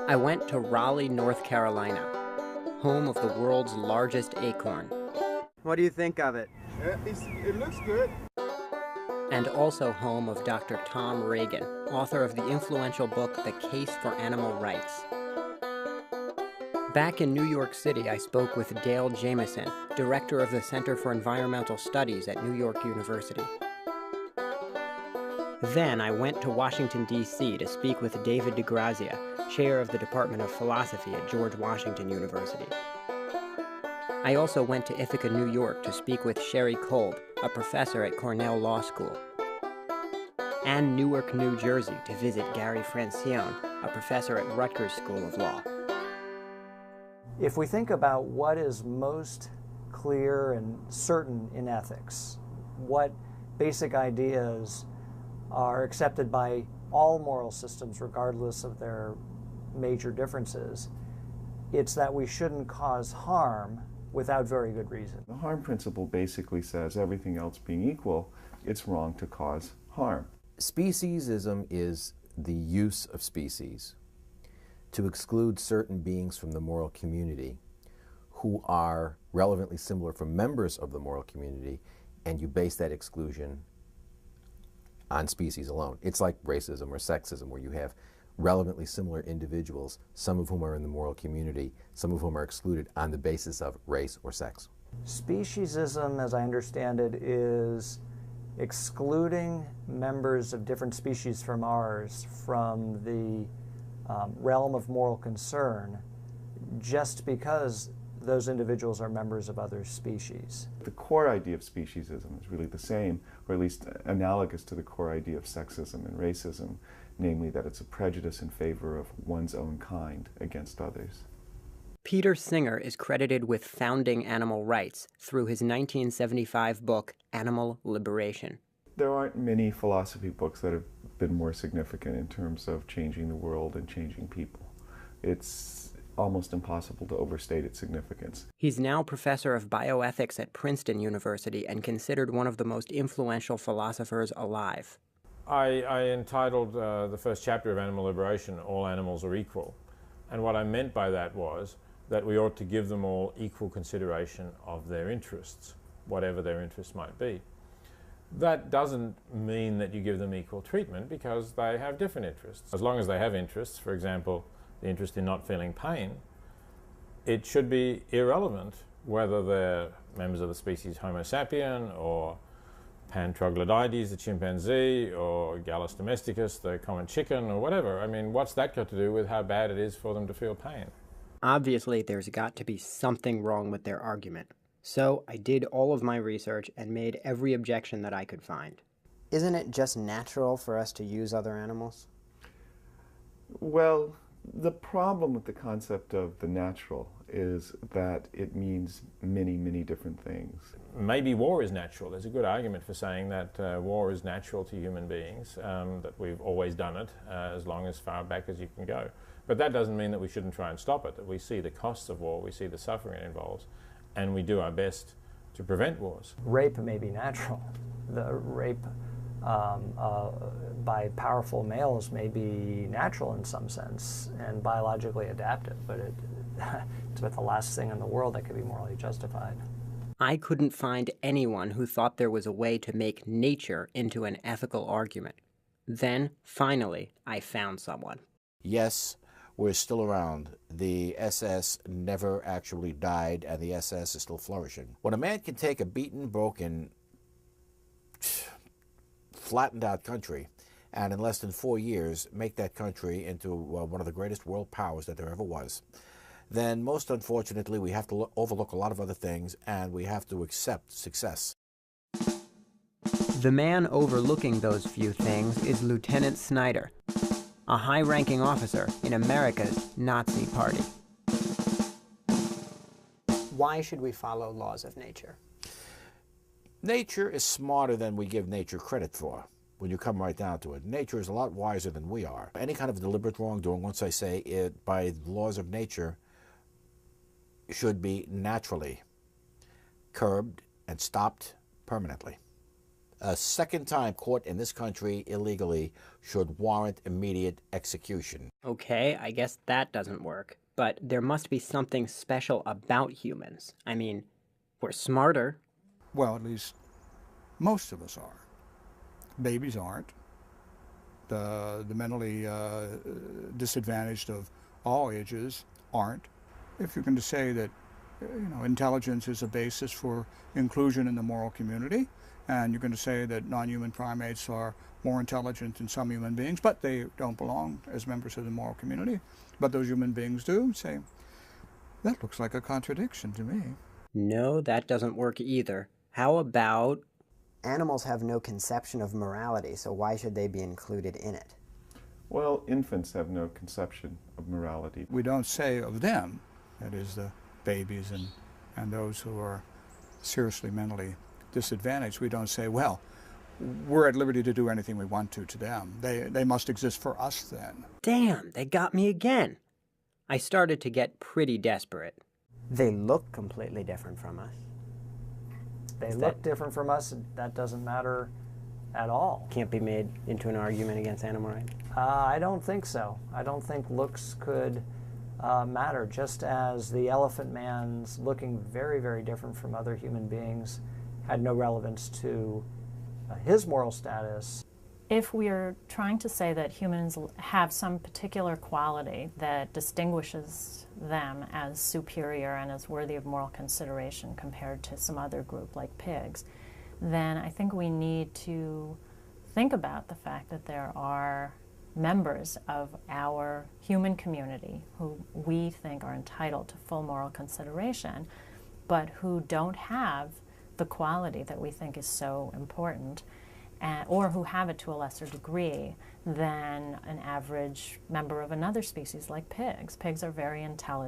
I went to Raleigh, North Carolina, home of the world's largest acorn. What do you think of it? It looks good. And also home of Dr. Tom Regan, author of the influential book, The Case for Animal Rights. Back in New York City, I spoke with Dale Jamieson, director of the Center for Environmental Studies at New York University. Then I went to Washington, D.C. to speak with David DeGrazia, chair of the Department of Philosophy at George Washington University. I also went to Ithaca, New York to speak with Sherry Colb, a professor at Cornell Law School, and Newark, New Jersey to visit Gary Francione, a professor at Rutgers School of Law. If we think about what is most clear and certain in ethics, what basic ideas are accepted by all moral systems regardless of their major differences, it's that we shouldn't cause harm without very good reason. The harm principle basically says everything else being equal, it's wrong to cause harm. Speciesism is the use of species to exclude certain beings from the moral community who are relevantly similar from members of the moral community, and you base that exclusion on species alone. It's like racism or sexism, where you have relevantly similar individuals, some of whom are in the moral community, some of whom are excluded on the basis of race or sex. Speciesism, as I understand it, is excluding members of different species from ours from the realm of moral concern just because those individuals are members of other species. The core idea of speciesism is really the same, or at least analogous to the core idea of sexism and racism, namely that it's a prejudice in favor of one's own kind against others. Peter Singer is credited with founding animal rights through his 1975 book, Animal Liberation. There aren't many philosophy books that have been more significant in terms of changing the world and changing people. It's almost impossible to overstate its significance. He's now professor of bioethics at Princeton University and considered one of the most influential philosophers alive. I entitled the first chapter of Animal Liberation, All Animals Are Equal. And what I meant by that was that we ought to give them all equal consideration of their interests, whatever their interests might be. That doesn't mean that you give them equal treatment, because they have different interests. As long as they have interests, for example, the interest in not feeling pain, it should be irrelevant whether they're members of the species Homo sapien or Pan troglodytes, the chimpanzee, or Gallus domesticus, the common chicken, or whatever. I mean, what's that got to do with how bad it is for them to feel pain? Obviously, there's got to be something wrong with their argument. So I did all of my research and made every objection that I could find. Isn't it just natural for us to use other animals? Well, the problem with the concept of the natural is that it means many, many different things. Maybe war is natural. There's a good argument for saying that war is natural to human beings, that we've always done it as long as far back as you can go. But that doesn't mean that we shouldn't try and stop it, that we see the costs of war, we see the suffering it involves, and we do our best to prevent wars. Rape may be natural. The rape by powerful males may be natural in some sense and biologically adaptive, but it's about the last thing in the world that could be morally justified. I couldn't find anyone who thought there was a way to make nature into an ethical argument. Then, finally, I found someone. Yes, we're still around. The SS never actually died, and the SS is still flourishing. When a man can take a beaten, broken, flattened out country and in less than 4 years make that country into one of the greatest world powers that there ever was, then most unfortunately we have to overlook a lot of other things, and we have to accept success. The man overlooking those few things is Lieutenant Snyder, a high-ranking officer in America's Nazi Party. Why should we follow laws of nature? Nature is smarter than we give nature credit for. When you come right down to it, nature is a lot wiser than we are. Any kind of deliberate wrongdoing, once I say it, by the laws of nature, should be naturally curbed and stopped permanently. A second time caught in this country illegally should warrant immediate execution. Okay, I guess that doesn't work. But there must be something special about humans. I mean, we're smarter. Well, at least most of us are. Babies aren't. The mentally disadvantaged of all ages aren't. If you're going to say that intelligence is a basis for inclusion in the moral community, and you're going to say that non-human primates are more intelligent than some human beings, but they don't belong as members of the moral community, but those human beings do, say, that looks like a contradiction to me. No, that doesn't work either. How about... Animals have no conception of morality, so why should they be included in it? Well, infants have no conception of morality. We don't say of them, that is the babies and those who are seriously mentally disadvantaged, we don't say, well, we're at liberty to do anything we want to them. They must exist for us then. Damn, they got me again. I started to get pretty desperate. They look completely different from us. They look different from us, and that doesn't matter at all. Can't be made into an argument against animal rights? I don't think so. I don't think looks could matter, just as the elephant man's looking very, very different from other human beings had no relevance to his moral status. If we're trying to say that humans have some particular quality that distinguishes them as superior and as worthy of moral consideration compared to some other group like pigs, then I think we need to think about the fact that there are members of our human community who we think are entitled to full moral consideration, but who don't have the quality that we think is so important, or who have it to a lesser degree than an average member of another species like pigs. Pigs are very intelligent.